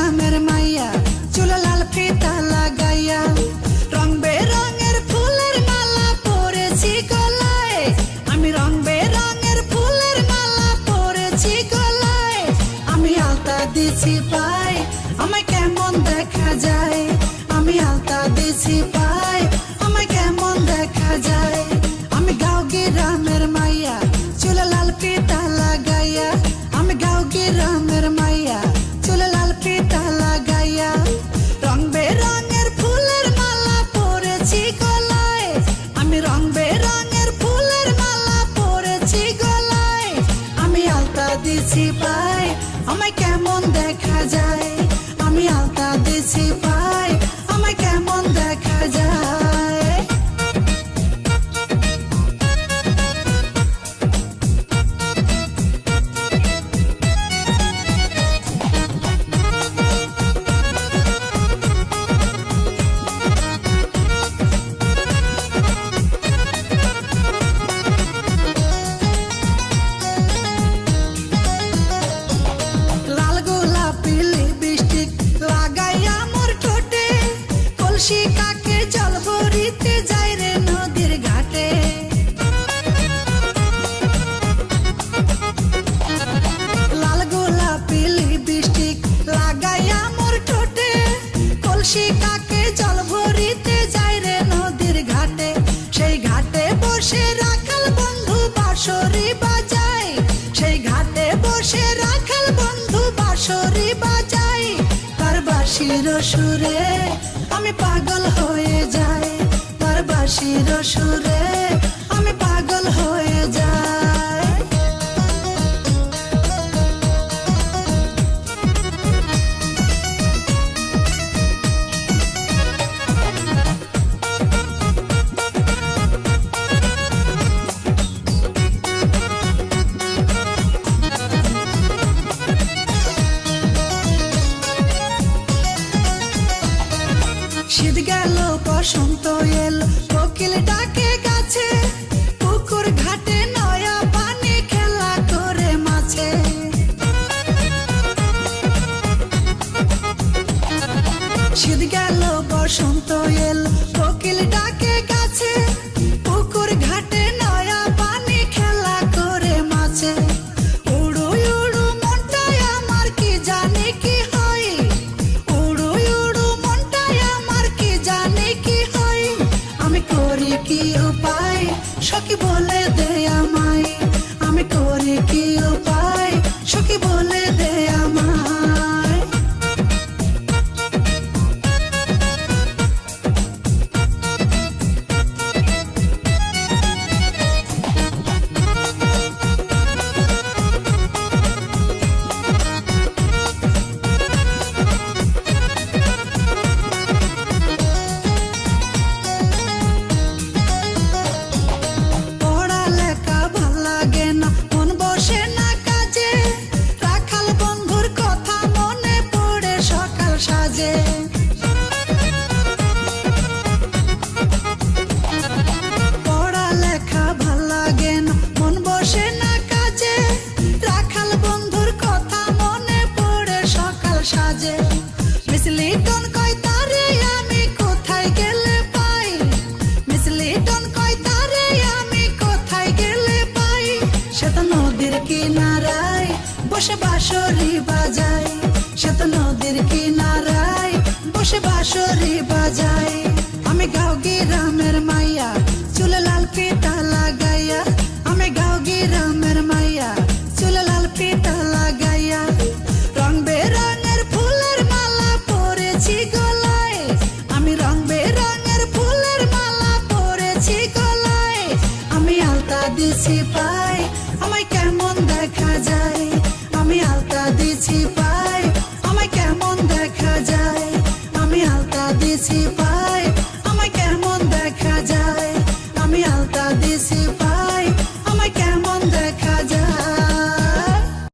গ্রামের মাইয়া চুলে লাল ফিতা লাগাইয়া রং বেরঙের ফুলের মালা পরেছি গলায় আমি রং বেরঙের ফুলের মালা পরেছি গলায় আমি আলতা দিছি পায় আমায় কেমন দেখা যায় আমি আলতা দিছি পায় আমায় কেমন দেখা যায় আমি গাঁও গ্রামের মাইয়া চুলে লাল ফিতা লাগাইয়া আমি গাঁও গ্রামের মাইয়া চুলে লাল ফিতা লাগাইয়া রং বেরঙের ফুলের মালা পরেছি গলায় আমি রং বেরঙের ফুলের মালা পরেছি গলায় আমি আলতা দিছি পায় আমায় কেমন দেখা যায় আমি আলতা দিছি পায় আমায় কেমন দেখা যায় কাকে জল ভরিতে যাই রে নদীর ঘাটে লাল গোলাপি লিপস্টিক লাগাইয়া মোর ঠোঁটে কলসি কাকে জল ভরিতে যাই রে নদীর ঘাটে সেই ঘাটে বসে রাখাল বন্ধু বাঁশরি বাজায় সেই ঘাটে বসে রাখাল বন্ধু বাঁশরি বাজায় তার বাঁশির সুরে আমি পাগল হয়ে যাই তার বাঁশির সুরে আমি পাগল হয়ে যাই শীত গেল বসন্ত এলো কোকিল ডাকে গাছে পুকুর ঘাটে নয়া পানি খেলা করে মাছে শীত গেল বসন্ত এলো কোকিল ডাকে গাছে পুকুর ঘাটে নয়া পানি খেলা করে মাছে উড়ু উড়ু মনটায় আমার কি জানি কি হয় উড়ু উড়ু মনটায় আমার কি জানি কি হয় আমি করি কি উপায় সখী বলে দে আমায় আমি করি কি উপায় সখী বলে দে আমায় পড়ালেখা ভাল লাগে না মন বসে না কাজে রাখাল বন্ধুর কথা মনে পড়ে সকাল সাজে মিসলিটন কয় তারে আমি কোথায় গেলে পাই মিসলিটন কয় তারে আমি কোথায় গেলে পাই সে তো নদীর কিনারায় বসে বাঁশরি বাজায় সে তো নদীর কিনারায় বসে বাঁশরি বাজায় আমি গাঁও গ্রামের মাইয়া চুলে লাল ফিতা লাগাইয়া আমি গাঁও গ্রামের মাইয়া চুলে লাল ফিতা লাগাইয়া রং বেরঙের ফুলের মালা পরেছি গলায় আমি রং বেরঙের ফুলের মালা পরেছি গলায় আমি আলতা দিছি পায় আমায় কেমন দেখা যায় আমি আলতা দিছি